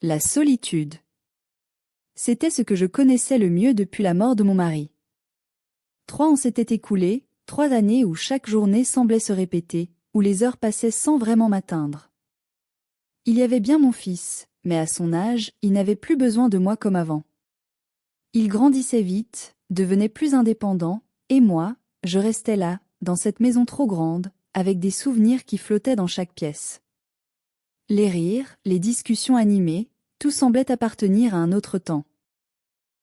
La solitude. C'était ce que je connaissais le mieux depuis la mort de mon mari. 3 ans s'étaient écoulés, 3 années où chaque journée semblait se répéter, où les heures passaient sans vraiment m'atteindre. Il y avait bien mon fils, mais à son âge, il n'avait plus besoin de moi comme avant. Il grandissait vite, devenait plus indépendant, et moi, je restais là, dans cette maison trop grande, avec des souvenirs qui flottaient dans chaque pièce. Les rires, les discussions animées, tout semblait appartenir à un autre temps.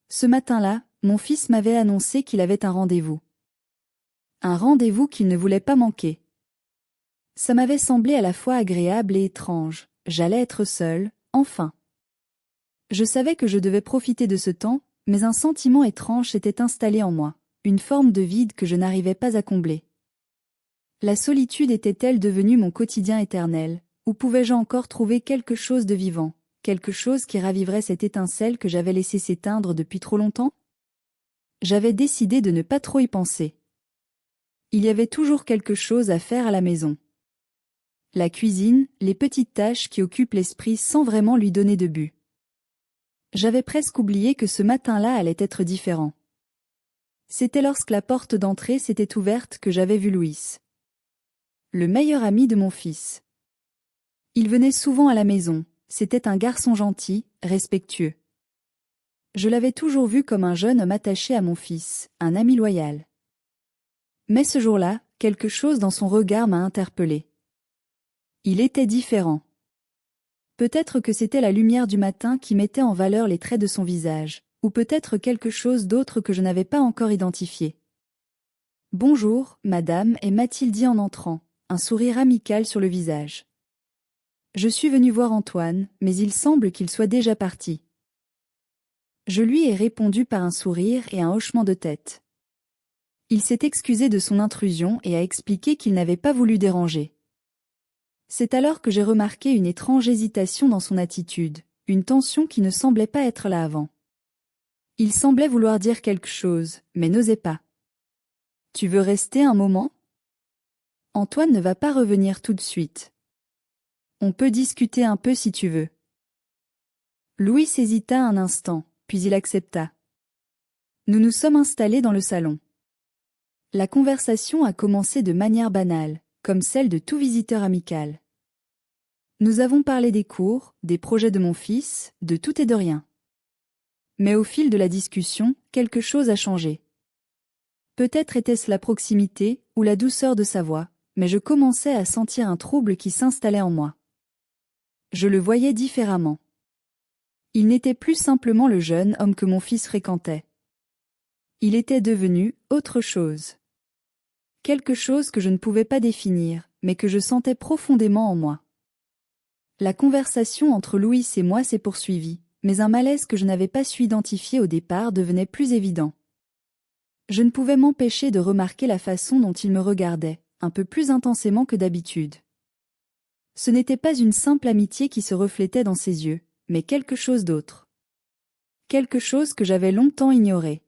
Ce matin-là, mon fils m'avait annoncé qu'il avait un rendez-vous. Un rendez-vous qu'il ne voulait pas manquer. Ça m'avait semblé à la fois agréable et étrange, j'allais être seule, enfin. Je savais que je devais profiter de ce temps, mais un sentiment étrange s'était installé en moi, une forme de vide que je n'arrivais pas à combler. La solitude était-elle devenue mon quotidien éternel, ou pouvais-je encore trouver quelque chose de vivant, quelque chose qui raviverait cette étincelle que j'avais laissée s'éteindre depuis trop longtemps? J'avais décidé de ne pas trop y penser. Il y avait toujours quelque chose à faire à la maison. La cuisine, les petites tâches qui occupent l'esprit sans vraiment lui donner de but. J'avais presque oublié que ce matin-là allait être différent. C'était lorsque la porte d'entrée s'était ouverte que j'avais vu Louis. Le meilleur ami de mon fils. Il venait souvent à la maison, c'était un garçon gentil, respectueux. Je l'avais toujours vu comme un jeune homme attaché à mon fils, un ami loyal. Mais ce jour-là, quelque chose dans son regard m'a interpellé. Il était différent. Peut-être que c'était la lumière du matin qui mettait en valeur les traits de son visage, ou peut-être quelque chose d'autre que je n'avais pas encore identifié. « Bonjour, madame » et m'a-t-il dit en entrant, un sourire amical sur le visage. Je suis venu voir Antoine, mais il semble qu'il soit déjà parti. Je lui ai répondu par un sourire et un hochement de tête. Il s'est excusé de son intrusion et a expliqué qu'il n'avait pas voulu déranger. C'est alors que j'ai remarqué une étrange hésitation dans son attitude, une tension qui ne semblait pas être là avant. Il semblait vouloir dire quelque chose, mais n'osait pas. « Tu veux rester un moment ? Antoine ne va pas revenir tout de suite. On peut discuter un peu si tu veux. » Louis hésita un instant, puis il accepta. Nous nous sommes installés dans le salon. La conversation a commencé de manière banale, comme celle de tout visiteur amical. Nous avons parlé des cours, des projets de mon fils, de tout et de rien. Mais au fil de la discussion, quelque chose a changé. Peut-être était-ce la proximité ou la douceur de sa voix, mais je commençais à sentir un trouble qui s'installait en moi. Je le voyais différemment. Il n'était plus simplement le jeune homme que mon fils fréquentait. Il était devenu autre chose. Quelque chose que je ne pouvais pas définir, mais que je sentais profondément en moi. La conversation entre Louis et moi s'est poursuivie, mais un malaise que je n'avais pas su identifier au départ devenait plus évident. Je ne pouvais m'empêcher de remarquer la façon dont il me regardait, un peu plus intensément que d'habitude. Ce n'était pas une simple amitié qui se reflétait dans ses yeux, mais quelque chose d'autre. Quelque chose que j'avais longtemps ignoré.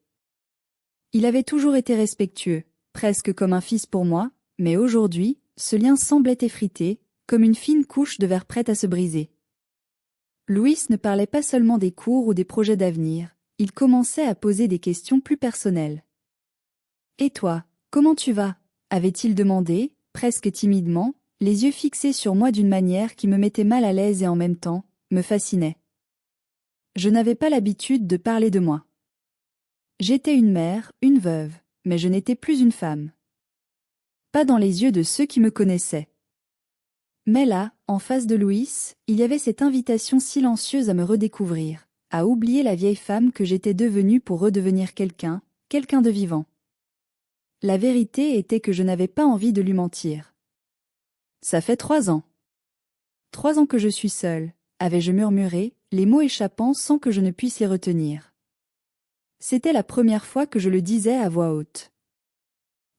Il avait toujours été respectueux, presque comme un fils pour moi, mais aujourd'hui, ce lien semblait effrité, comme une fine couche de verre prête à se briser. Louis ne parlait pas seulement des cours ou des projets d'avenir, il commençait à poser des questions plus personnelles. « Et toi, comment tu vas » avait-il demandé, presque timidement, les yeux fixés sur moi d'une manière qui me mettait mal à l'aise et en même temps, me fascinait. Je n'avais pas l'habitude de parler de moi. J'étais une mère, une veuve, mais je n'étais plus une femme. Pas dans les yeux de ceux qui me connaissaient. Mais là, en face de Louis, il y avait cette invitation silencieuse à me redécouvrir, à oublier la vieille femme que j'étais devenue pour redevenir quelqu'un de vivant. La vérité était que je n'avais pas envie de lui mentir. Ça fait 3 ans. 3 ans que je suis seule, avais-je murmuré, les mots échappant sans que je ne puisse les retenir. C'était la première fois que je le disais à voix haute.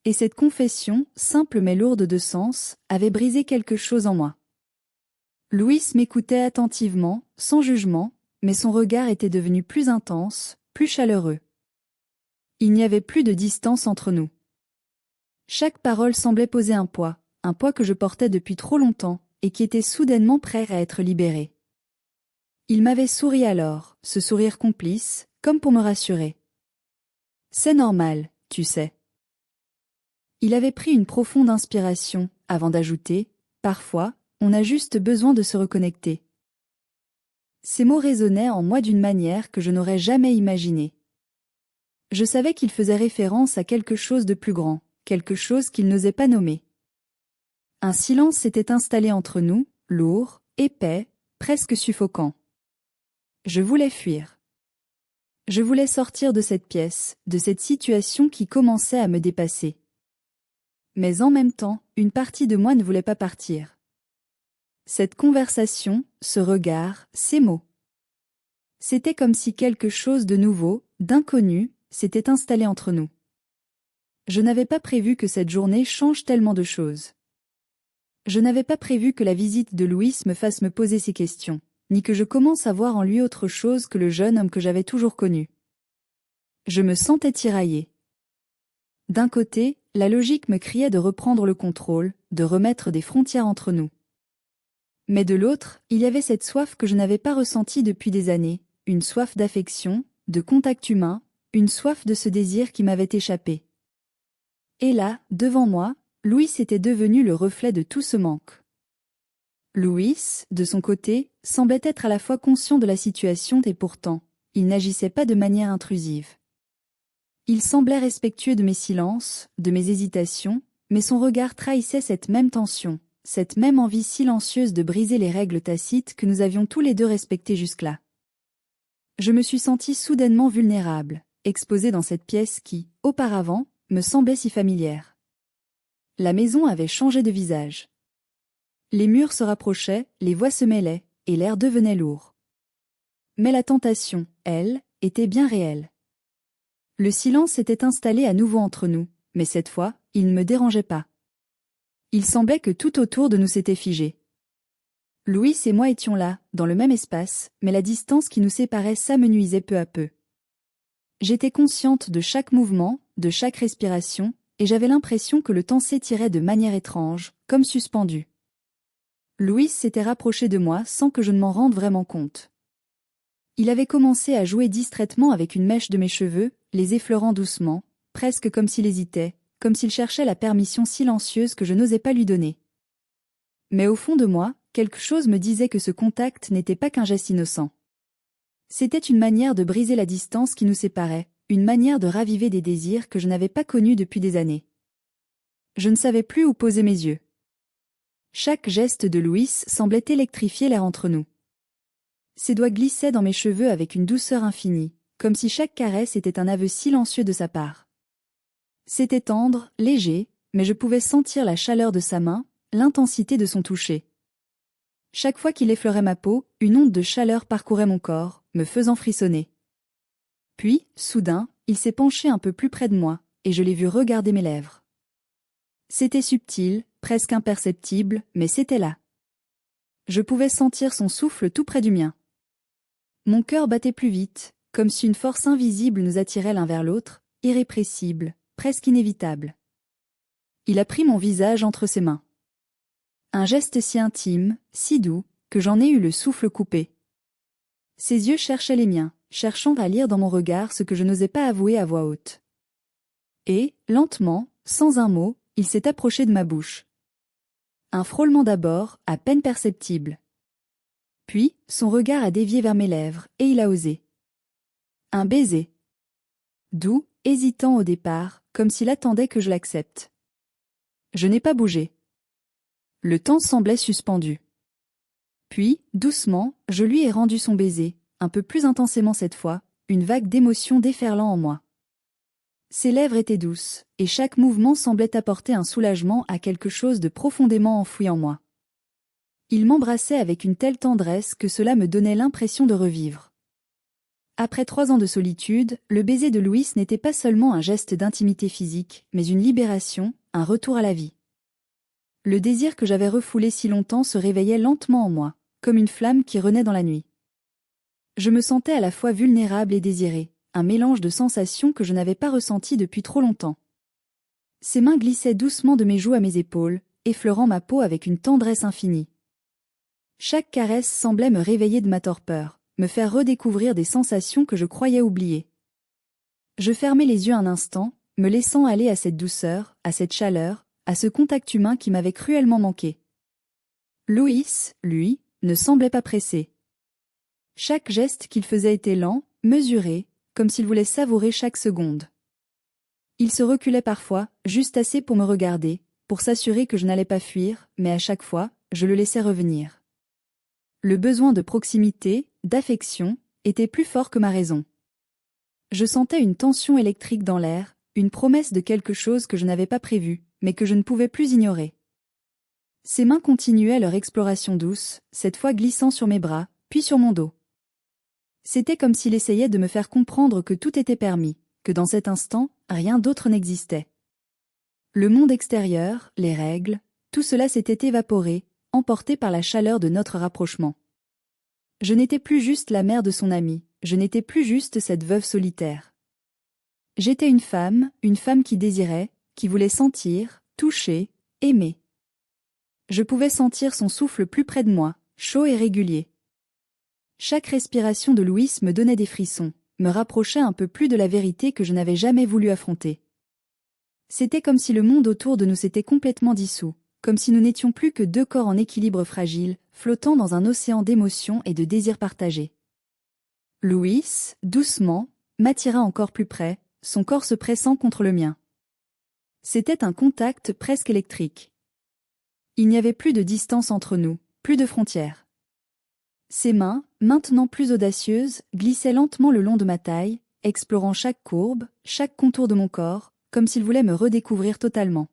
Et cette confession, simple mais lourde de sens, avait brisé quelque chose en moi. Louis m'écoutait attentivement, sans jugement, mais son regard était devenu plus intense, plus chaleureux. Il n'y avait plus de distance entre nous. Chaque parole semblait poser un poids que je portais depuis trop longtemps, et qui était soudainement prêt à être libéré. Il m'avait souri alors, ce sourire complice, comme pour me rassurer. C'est normal, tu sais. Il avait pris une profonde inspiration, avant d'ajouter, parfois, on a juste besoin de se reconnecter. Ces mots résonnaient en moi d'une manière que je n'aurais jamais imaginée. Je savais qu'il faisait référence à quelque chose de plus grand, quelque chose qu'il n'osait pas nommer. Un silence s'était installé entre nous, lourd, épais, presque suffocant. Je voulais fuir. Je voulais sortir de cette pièce, de cette situation qui commençait à me dépasser. Mais en même temps, une partie de moi ne voulait pas partir. Cette conversation, ce regard, ces mots. C'était comme si quelque chose de nouveau, d'inconnu, s'était installé entre nous. Je n'avais pas prévu que cette journée change tellement de choses. Je n'avais pas prévu que la visite de Louis me fasse me poser ces questions, ni que je commence à voir en lui autre chose que le jeune homme que j'avais toujours connu. Je me sentais tiraillée. D'un côté, la logique me criait de reprendre le contrôle, de remettre des frontières entre nous. Mais de l'autre, il y avait cette soif que je n'avais pas ressentie depuis des années, une soif d'affection, de contact humain, une soif de ce désir qui m'avait échappé. Et là, devant moi, Louis était devenu le reflet de tout ce manque. Louis, de son côté, semblait être à la fois conscient de la situation et pourtant, il n'agissait pas de manière intrusive. Il semblait respectueux de mes silences, de mes hésitations, mais son regard trahissait cette même tension, cette même envie silencieuse de briser les règles tacites que nous avions tous les deux respectées jusque-là. Je me suis sentie soudainement vulnérable, exposée dans cette pièce qui, auparavant, me semblait si familière. La maison avait changé de visage. Les murs se rapprochaient, les voix se mêlaient, et l'air devenait lourd. Mais la tentation, elle, était bien réelle. Le silence s'était installé à nouveau entre nous, mais cette fois, il ne me dérangeait pas. Il semblait que tout autour de nous s'était figé. Louis et moi étions là, dans le même espace, mais la distance qui nous séparait s'amenuisait peu à peu. J'étais consciente de chaque mouvement, de chaque respiration, et j'avais l'impression que le temps s'étirait de manière étrange, comme suspendu. Louis s'était rapproché de moi sans que je ne m'en rende vraiment compte. Il avait commencé à jouer distraitement avec une mèche de mes cheveux, les effleurant doucement, presque comme s'il hésitait, comme s'il cherchait la permission silencieuse que je n'osais pas lui donner. Mais au fond de moi, quelque chose me disait que ce contact n'était pas qu'un geste innocent. C'était une manière de briser la distance qui nous séparait, une manière de raviver des désirs que je n'avais pas connus depuis des années. Je ne savais plus où poser mes yeux. Chaque geste de Louis semblait électrifier l'air entre nous. Ses doigts glissaient dans mes cheveux avec une douceur infinie, comme si chaque caresse était un aveu silencieux de sa part. C'était tendre, léger, mais je pouvais sentir la chaleur de sa main, l'intensité de son toucher. Chaque fois qu'il effleurait ma peau, une onde de chaleur parcourait mon corps, me faisant frissonner. Puis, soudain, il s'est penché un peu plus près de moi, et je l'ai vu regarder mes lèvres. C'était subtil, presque imperceptible, mais c'était là. Je pouvais sentir son souffle tout près du mien. Mon cœur battait plus vite, comme si une force invisible nous attirait l'un vers l'autre, irrépressible, presque inévitable. Il a pris mon visage entre ses mains. Un geste si intime, si doux, que j'en ai eu le souffle coupé. Ses yeux cherchaient les miens, cherchant à lire dans mon regard ce que je n'osais pas avouer à voix haute. Et, lentement, sans un mot, il s'est approché de ma bouche. Un frôlement d'abord, à peine perceptible. Puis, son regard a dévié vers mes lèvres, et il a osé. Un baiser. Doux, hésitant au départ, comme s'il attendait que je l'accepte. Je n'ai pas bougé. Le temps semblait suspendu. Puis, doucement, je lui ai rendu son baiser, un peu plus intensément cette fois, une vague d'émotion déferlant en moi. Ses lèvres étaient douces, et chaque mouvement semblait apporter un soulagement à quelque chose de profondément enfoui en moi. Il m'embrassait avec une telle tendresse que cela me donnait l'impression de revivre. Après 3 ans de solitude, le baiser de Louis n'était pas seulement un geste d'intimité physique, mais une libération, un retour à la vie. Le désir que j'avais refoulé si longtemps se réveillait lentement en moi, comme une flamme qui renaît dans la nuit. Je me sentais à la fois vulnérable et désirée, un mélange de sensations que je n'avais pas ressenties depuis trop longtemps. Ses mains glissaient doucement de mes joues à mes épaules, effleurant ma peau avec une tendresse infinie. Chaque caresse semblait me réveiller de ma torpeur, me faire redécouvrir des sensations que je croyais oublier. Je fermais les yeux un instant, me laissant aller à cette douceur, à cette chaleur, à ce contact humain qui m'avait cruellement manqué. Louis, lui, ne semblait pas pressé. Chaque geste qu'il faisait était lent, mesuré, comme s'il voulait savourer chaque seconde. Il se reculait parfois, juste assez pour me regarder, pour s'assurer que je n'allais pas fuir, mais à chaque fois, je le laissais revenir. Le besoin de proximité, d'affection, était plus fort que ma raison. Je sentais une tension électrique dans l'air, une promesse de quelque chose que je n'avais pas prévu, mais que je ne pouvais plus ignorer. Ses mains continuaient leur exploration douce, cette fois glissant sur mes bras, puis sur mon dos. C'était comme s'il essayait de me faire comprendre que tout était permis, que dans cet instant, rien d'autre n'existait. Le monde extérieur, les règles, tout cela s'était évaporé, emporté par la chaleur de notre rapprochement. Je n'étais plus juste la mère de son ami, je n'étais plus juste cette veuve solitaire. J'étais une femme qui désirait, qui voulait sentir, toucher, aimer. Je pouvais sentir son souffle plus près de moi, chaud et régulier. Chaque respiration de Louis me donnait des frissons, me rapprochait un peu plus de la vérité que je n'avais jamais voulu affronter. C'était comme si le monde autour de nous s'était complètement dissous, comme si nous n'étions plus que deux corps en équilibre fragile, flottant dans un océan d'émotions et de désirs partagés. Louis, doucement, m'attira encore plus près, son corps se pressant contre le mien. C'était un contact presque électrique. Il n'y avait plus de distance entre nous, plus de frontières. Ses mains, maintenant plus audacieuses, glissaient lentement le long de ma taille, explorant chaque courbe, chaque contour de mon corps, comme s'il voulait me redécouvrir totalement.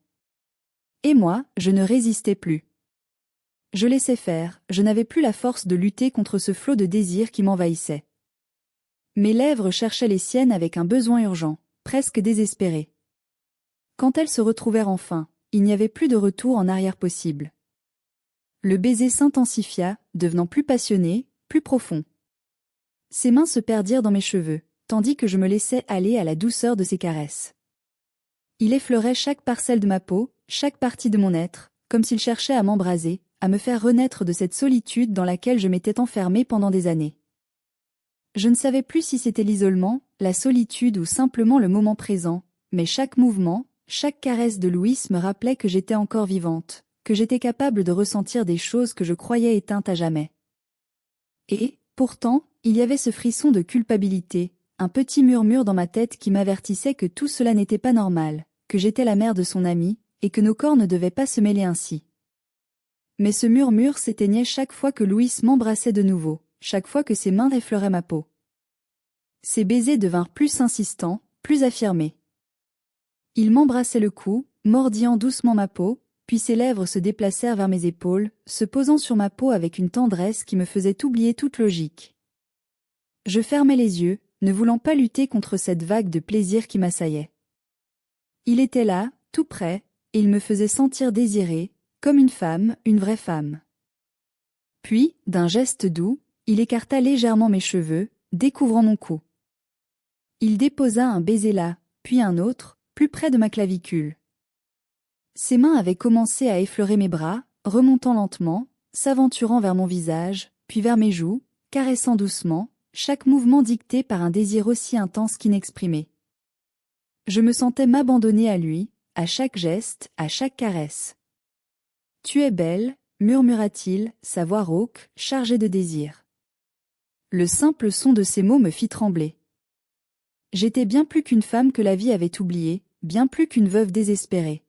Et moi, je ne résistais plus. Je laissais faire, je n'avais plus la force de lutter contre ce flot de désir qui m'envahissait. Mes lèvres cherchaient les siennes avec un besoin urgent, presque désespéré. Quand elles se retrouvèrent enfin, il n'y avait plus de retour en arrière possible. Le baiser s'intensifia, devenant plus passionné, plus profond. Ses mains se perdirent dans mes cheveux, tandis que je me laissais aller à la douceur de ses caresses. Il effleurait chaque parcelle de ma peau, chaque partie de mon être, comme s'il cherchait à m'embraser, à me faire renaître de cette solitude dans laquelle je m'étais enfermée pendant des années. Je ne savais plus si c'était l'isolement, la solitude ou simplement le moment présent, mais chaque mouvement, chaque caresse de Louis me rappelait que j'étais encore vivante, que j'étais capable de ressentir des choses que je croyais éteintes à jamais. Et, pourtant, il y avait ce frisson de culpabilité, un petit murmure dans ma tête qui m'avertissait que tout cela n'était pas normal, que j'étais la mère de son ami, et que nos corps ne devaient pas se mêler ainsi. Mais ce murmure s'éteignait chaque fois que Louis m'embrassait de nouveau, chaque fois que ses mains effleuraient ma peau. Ses baisers devinrent plus insistants, plus affirmés. Il m'embrassait le cou, mordillant doucement ma peau, puis ses lèvres se déplacèrent vers mes épaules, se posant sur ma peau avec une tendresse qui me faisait oublier toute logique. Je fermais les yeux, ne voulant pas lutter contre cette vague de plaisir qui m'assaillait. Il était là, tout près, et il me faisait sentir désirée, comme une vraie femme. Puis, d'un geste doux, il écarta légèrement mes cheveux, découvrant mon cou. Il déposa un baiser là, puis un autre, plus près de ma clavicule. Ses mains avaient commencé à effleurer mes bras, remontant lentement, s'aventurant vers mon visage, puis vers mes joues, caressant doucement, chaque mouvement dicté par un désir aussi intense qu'inexprimé. Je me sentais m'abandonner à lui, à chaque geste, à chaque caresse. « Tu es belle », murmura-t-il, sa voix rauque, chargée de désir. Le simple son de ces mots me fit trembler. J'étais bien plus qu'une femme que la vie avait oubliée, bien plus qu'une veuve désespérée.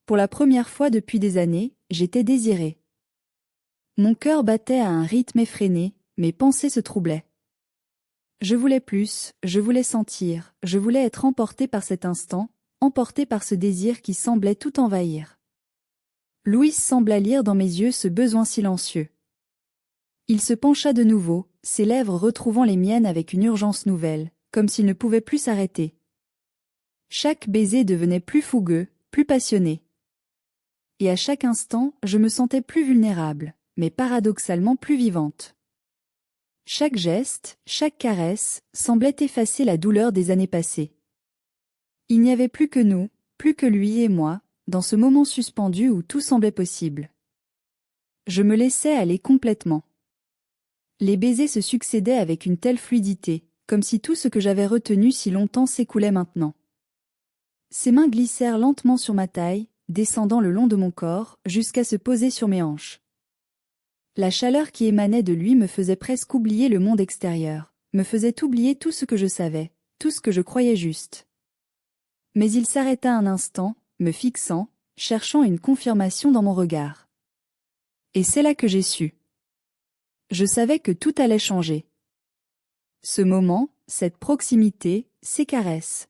Pour la première fois depuis des années, j'étais désirée. Mon cœur battait à un rythme effréné, mes pensées se troublaient. Je voulais plus, je voulais sentir, je voulais être emportée par cet instant, emportée par ce désir qui semblait tout envahir. Louis sembla lire dans mes yeux ce besoin silencieux. Il se pencha de nouveau, ses lèvres retrouvant les miennes avec une urgence nouvelle, comme s'il ne pouvait plus s'arrêter. Chaque baiser devenait plus fougueux, plus passionné. Et à chaque instant, je me sentais plus vulnérable, mais paradoxalement plus vivante. Chaque geste, chaque caresse, semblait effacer la douleur des années passées. Il n'y avait plus que nous, plus que lui et moi, dans ce moment suspendu où tout semblait possible. Je me laissais aller complètement. Les baisers se succédaient avec une telle fluidité, comme si tout ce que j'avais retenu si longtemps s'écoulait maintenant. Ses mains glissèrent lentement sur ma taille, descendant le long de mon corps, jusqu'à se poser sur mes hanches. La chaleur qui émanait de lui me faisait presque oublier le monde extérieur, me faisait oublier tout ce que je savais, tout ce que je croyais juste. Mais il s'arrêta un instant, me fixant, cherchant une confirmation dans mon regard. Et c'est là que j'ai su. Je savais que tout allait changer. Ce moment, cette proximité, ces caresses.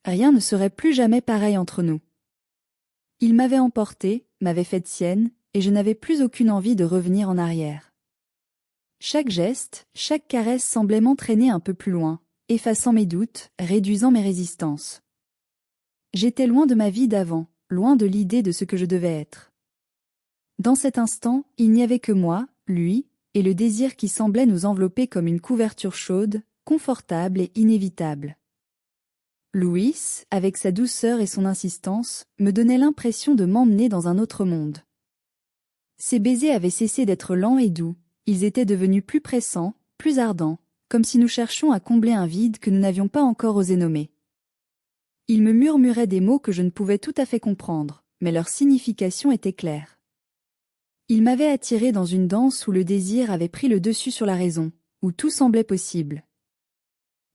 Rien ne serait plus jamais pareil entre nous. Il m'avait emportée, m'avait faite sienne, et je n'avais plus aucune envie de revenir en arrière. Chaque geste, chaque caresse semblait m'entraîner un peu plus loin, effaçant mes doutes, réduisant mes résistances. J'étais loin de ma vie d'avant, loin de l'idée de ce que je devais être. Dans cet instant, il n'y avait que moi, lui, et le désir qui semblait nous envelopper comme une couverture chaude, confortable et inévitable. Louis, avec sa douceur et son insistance, me donnait l'impression de m'emmener dans un autre monde. Ses baisers avaient cessé d'être lents et doux, ils étaient devenus plus pressants, plus ardents, comme si nous cherchions à combler un vide que nous n'avions pas encore osé nommer. Il me murmurait des mots que je ne pouvais tout à fait comprendre, mais leur signification était claire. Il m'avait attiré dans une danse où le désir avait pris le dessus sur la raison, où tout semblait possible.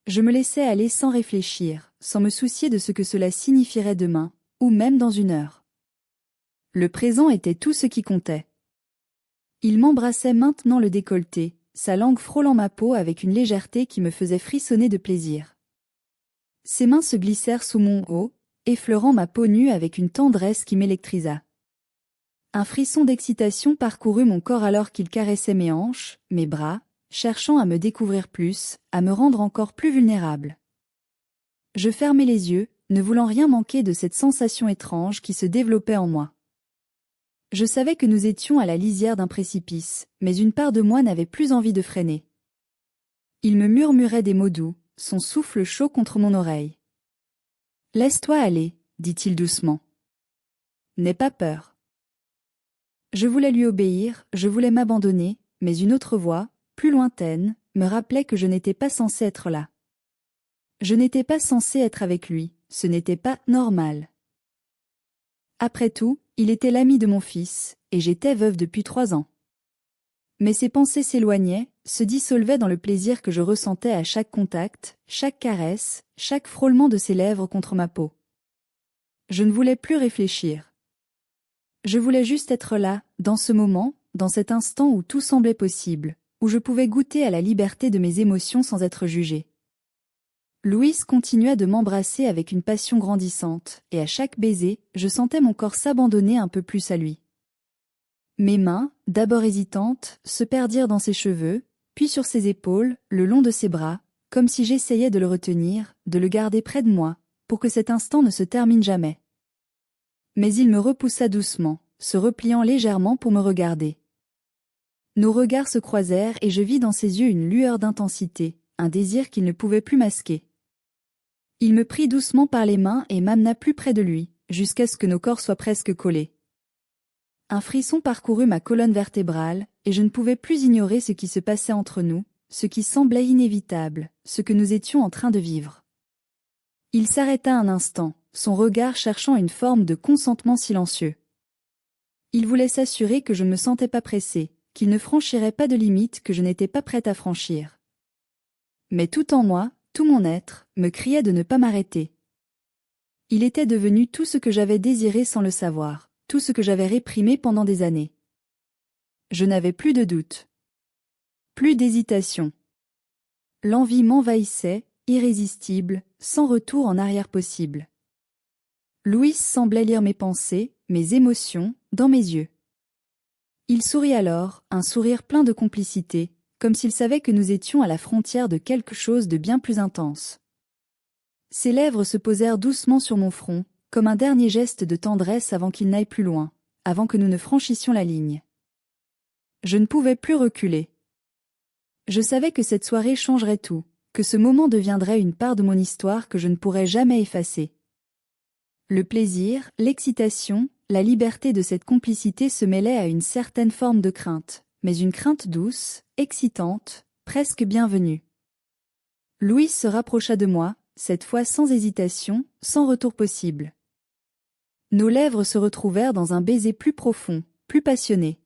Je me laissais aller sans réfléchir, sans me soucier de ce que cela signifierait demain, ou même dans une heure. Le présent était tout ce qui comptait. Il m'embrassait maintenant le décolleté, sa langue frôlant ma peau avec une légèreté qui me faisait frissonner de plaisir. Ses mains se glissèrent sous mon haut, effleurant ma peau nue avec une tendresse qui m'électrisa. Un frisson d'excitation parcourut mon corps alors qu'il caressait mes hanches, mes bras, cherchant à me découvrir plus, à me rendre encore plus vulnérable. Je fermai les yeux, ne voulant rien manquer de cette sensation étrange qui se développait en moi. Je savais que nous étions à la lisière d'un précipice, mais une part de moi n'avait plus envie de freiner. Il me murmurait des mots doux, son souffle chaud contre mon oreille. « Laisse-toi aller, dit-il doucement. N'aie pas peur. » Je voulais lui obéir, je voulais m'abandonner, mais une autre voix, plus lointaine, me rappelait que je n'étais pas censé être là. Je n'étais pas censé être avec lui, ce n'était pas normal. Après tout, il était l'ami de mon fils, et j'étais veuve depuis 3 ans. Mais ses pensées s'éloignaient, se dissolvaient dans le plaisir que je ressentais à chaque contact, chaque caresse, chaque frôlement de ses lèvres contre ma peau. Je ne voulais plus réfléchir. Je voulais juste être là, dans ce moment, dans cet instant où tout semblait possible, où je pouvais goûter à la liberté de mes émotions sans être jugée. Louis continua de m'embrasser avec une passion grandissante, et à chaque baiser, je sentais mon corps s'abandonner un peu plus à lui. Mes mains, d'abord hésitantes, se perdirent dans ses cheveux, puis sur ses épaules, le long de ses bras, comme si j'essayais de le retenir, de le garder près de moi, pour que cet instant ne se termine jamais. Mais il me repoussa doucement, se repliant légèrement pour me regarder. Nos regards se croisèrent et je vis dans ses yeux une lueur d'intensité, un désir qu'il ne pouvait plus masquer. Il me prit doucement par les mains et m'amena plus près de lui, jusqu'à ce que nos corps soient presque collés. Un frisson parcourut ma colonne vertébrale, et je ne pouvais plus ignorer ce qui se passait entre nous, ce qui semblait inévitable, ce que nous étions en train de vivre. Il s'arrêta un instant, son regard cherchant une forme de consentement silencieux. Il voulait s'assurer que je ne me sentais pas pressée, qu'il ne franchirait pas de limites que je n'étais pas prête à franchir. Mais tout en moi, tout mon être, me criait de ne pas m'arrêter. Il était devenu tout ce que j'avais désiré sans le savoir, tout ce que j'avais réprimé pendant des années. Je n'avais plus de doute. Plus d'hésitation. L'envie m'envahissait, irrésistible, sans retour en arrière possible. Louis semblait lire mes pensées, mes émotions, dans mes yeux. Il sourit alors, un sourire plein de complicité, comme s'il savait que nous étions à la frontière de quelque chose de bien plus intense. Ses lèvres se posèrent doucement sur mon front, comme un dernier geste de tendresse avant qu'il n'aille plus loin, avant que nous ne franchissions la ligne. Je ne pouvais plus reculer. Je savais que cette soirée changerait tout, que ce moment deviendrait une part de mon histoire que je ne pourrais jamais effacer. Le plaisir, l'excitation, la liberté de cette complicité se mêlait à une certaine forme de crainte, mais une crainte douce, excitante, presque bienvenue. Louis se rapprocha de moi, cette fois sans hésitation, sans retour possible. Nos lèvres se retrouvèrent dans un baiser plus profond, plus passionné.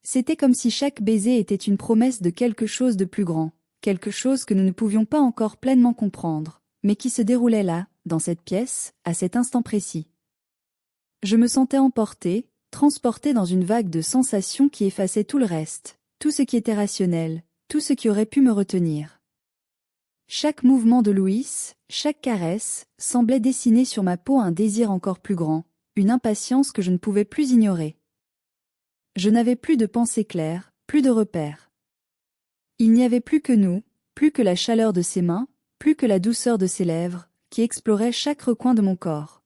C'était comme si chaque baiser était une promesse de quelque chose de plus grand, quelque chose que nous ne pouvions pas encore pleinement comprendre, mais qui se déroulait là, dans cette pièce, à cet instant précis. Je me sentais emporté, transporté dans une vague de sensations qui effaçait tout le reste, tout ce qui était rationnel, tout ce qui aurait pu me retenir. Chaque mouvement de Louis, chaque caresse, semblait dessiner sur ma peau un désir encore plus grand, une impatience que je ne pouvais plus ignorer. Je n'avais plus de pensée claire, plus de repères. Il n'y avait plus que nous, plus que la chaleur de ses mains, plus que la douceur de ses lèvres, qui exploraient chaque recoin de mon corps.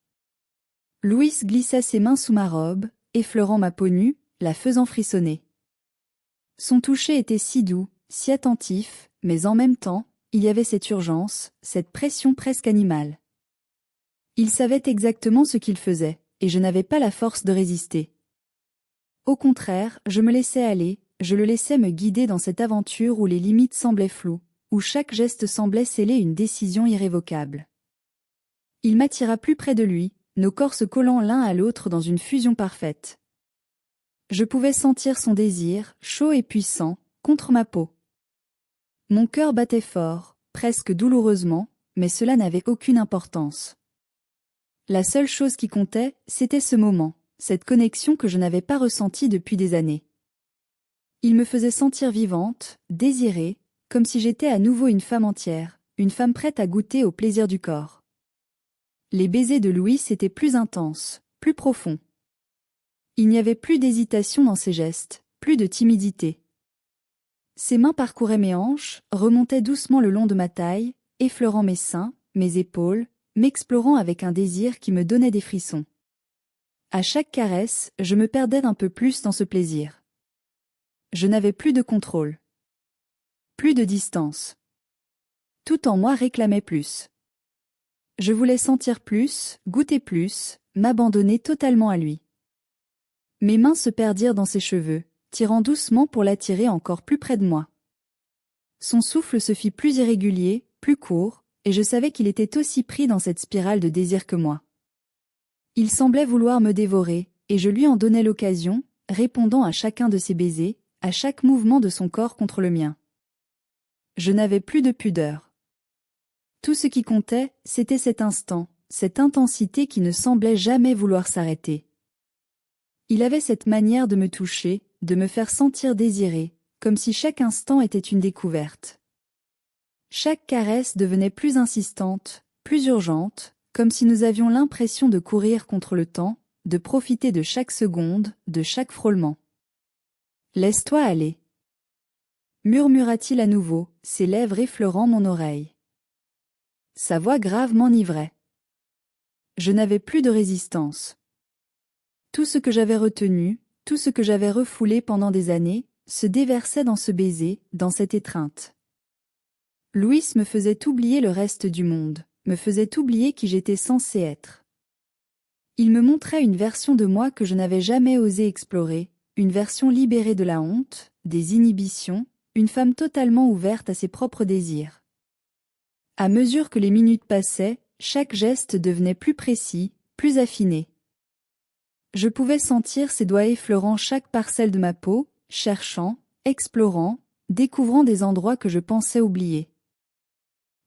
Louis glissa ses mains sous ma robe, effleurant ma peau nue, la faisant frissonner. Son toucher était si doux, si attentif, mais en même temps, il y avait cette urgence, cette pression presque animale. Il savait exactement ce qu'il faisait, et je n'avais pas la force de résister. Au contraire, je me laissais aller, je le laissais me guider dans cette aventure où les limites semblaient floues, où chaque geste semblait sceller une décision irrévocable. Il m'attira plus près de lui, nos corps se collant l'un à l'autre dans une fusion parfaite. Je pouvais sentir son désir, chaud et puissant, contre ma peau. Mon cœur battait fort, presque douloureusement, mais cela n'avait aucune importance. La seule chose qui comptait, c'était ce moment, cette connexion que je n'avais pas ressentie depuis des années. Il me faisait sentir vivante, désirée, comme si j'étais à nouveau une femme entière, une femme prête à goûter au plaisir du corps. Les baisers de Louis étaient plus intenses, plus profonds. Il n'y avait plus d'hésitation dans ses gestes, plus de timidité. Ses mains parcouraient mes hanches, remontaient doucement le long de ma taille, effleurant mes seins, mes épaules, m'explorant avec un désir qui me donnait des frissons. À chaque caresse, je me perdais un peu plus dans ce plaisir. Je n'avais plus de contrôle. Plus de distance. Tout en moi réclamait plus. Je voulais sentir plus, goûter plus, m'abandonner totalement à lui. Mes mains se perdirent dans ses cheveux, tirant doucement pour l'attirer encore plus près de moi. Son souffle se fit plus irrégulier, plus court, et je savais qu'il était aussi pris dans cette spirale de désir que moi. Il semblait vouloir me dévorer, et je lui en donnais l'occasion, répondant à chacun de ses baisers, à chaque mouvement de son corps contre le mien. Je n'avais plus de pudeur. Tout ce qui comptait, c'était cet instant, cette intensité qui ne semblait jamais vouloir s'arrêter. Il avait cette manière de me toucher, de me faire sentir désirée, comme si chaque instant était une découverte. Chaque caresse devenait plus insistante, plus urgente, comme si nous avions l'impression de courir contre le temps, de profiter de chaque seconde, de chaque frôlement. « Laisse-toi aller » murmura-t-il à nouveau, ses lèvres effleurant mon oreille. Sa voix grave m'enivrait. Je n'avais plus de résistance. Tout ce que j'avais retenu, tout ce que j'avais refoulé pendant des années, se déversait dans ce baiser, dans cette étreinte. Louis me faisait oublier le reste du monde, me faisait oublier qui j'étais censé être. Il me montrait une version de moi que je n'avais jamais osé explorer, une version libérée de la honte, des inhibitions, une femme totalement ouverte à ses propres désirs. À mesure que les minutes passaient, chaque geste devenait plus précis, plus affiné. Je pouvais sentir ses doigts effleurant chaque parcelle de ma peau, cherchant, explorant, découvrant des endroits que je pensais oublier.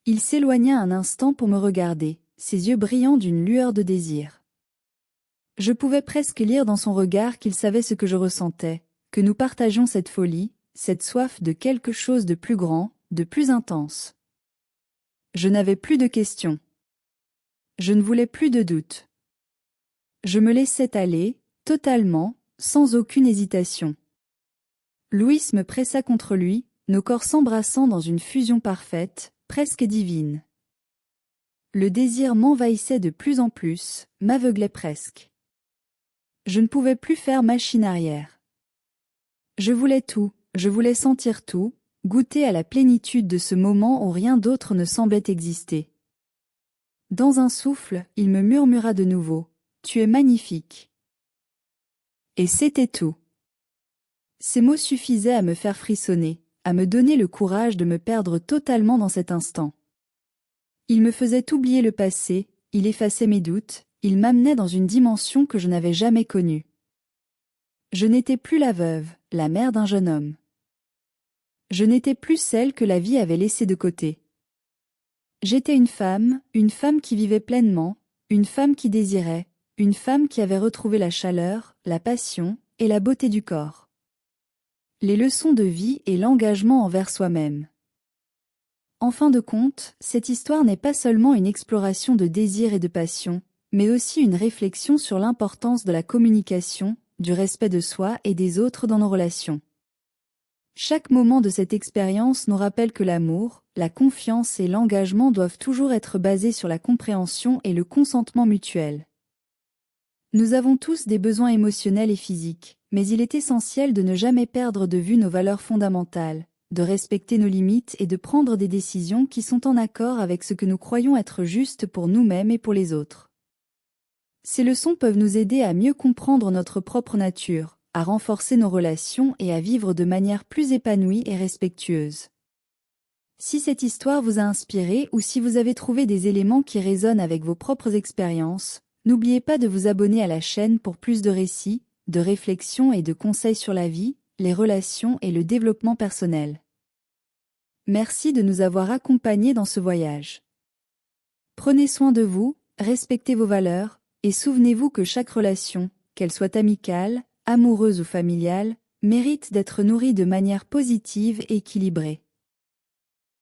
Il s'éloigna un instant pour me regarder, ses yeux brillants d'une lueur de désir. Je pouvais presque lire dans son regard qu'il savait ce que je ressentais, que nous partagions cette folie, cette soif de quelque chose de plus grand, de plus intense. Je n'avais plus de questions. Je ne voulais plus de doute. Je me laissais aller, totalement, sans aucune hésitation. Louis me pressa contre lui, nos corps s'embrassant dans une fusion parfaite, presque divine. Le désir m'envahissait de plus en plus, m'aveuglait presque. Je ne pouvais plus faire machine arrière. Je voulais tout, je voulais sentir tout, goûter à la plénitude de ce moment où rien d'autre ne semblait exister. Dans un souffle, il me murmura de nouveau : « Tu es magnifique, Et c'était tout. Ces mots suffisaient à me faire frissonner, à me donner le courage de me perdre totalement dans cet instant. Il me faisait oublier le passé, il effaçait mes doutes, il m'amenait dans une dimension que je n'avais jamais connue. Je n'étais plus la veuve, la mère d'un jeune homme. Je n'étais plus celle que la vie avait laissée de côté. J'étais une femme qui vivait pleinement, une femme qui désirait, une femme qui avait retrouvé la chaleur, la passion et la beauté du corps. Les leçons de vie et l'engagement envers soi-même. En fin de compte, cette histoire n'est pas seulement une exploration de désir et de passion, mais aussi une réflexion sur l'importance de la communication, du respect de soi et des autres dans nos relations. Chaque moment de cette expérience nous rappelle que l'amour, la confiance et l'engagement doivent toujours être basés sur la compréhension et le consentement mutuel. Nous avons tous des besoins émotionnels et physiques, mais il est essentiel de ne jamais perdre de vue nos valeurs fondamentales, de respecter nos limites et de prendre des décisions qui sont en accord avec ce que nous croyons être juste pour nous-mêmes et pour les autres. Ces leçons peuvent nous aider à mieux comprendre notre propre nature, à renforcer nos relations et à vivre de manière plus épanouie et respectueuse. Si cette histoire vous a inspiré ou si vous avez trouvé des éléments qui résonnent avec vos propres expériences, n'oubliez pas de vous abonner à la chaîne pour plus de récits, de réflexions et de conseils sur la vie, les relations et le développement personnel. Merci de nous avoir accompagnés dans ce voyage. Prenez soin de vous, respectez vos valeurs, et souvenez-vous que chaque relation, qu'elle soit amicale, amoureuse ou familiale, mérite d'être nourrie de manière positive et équilibrée.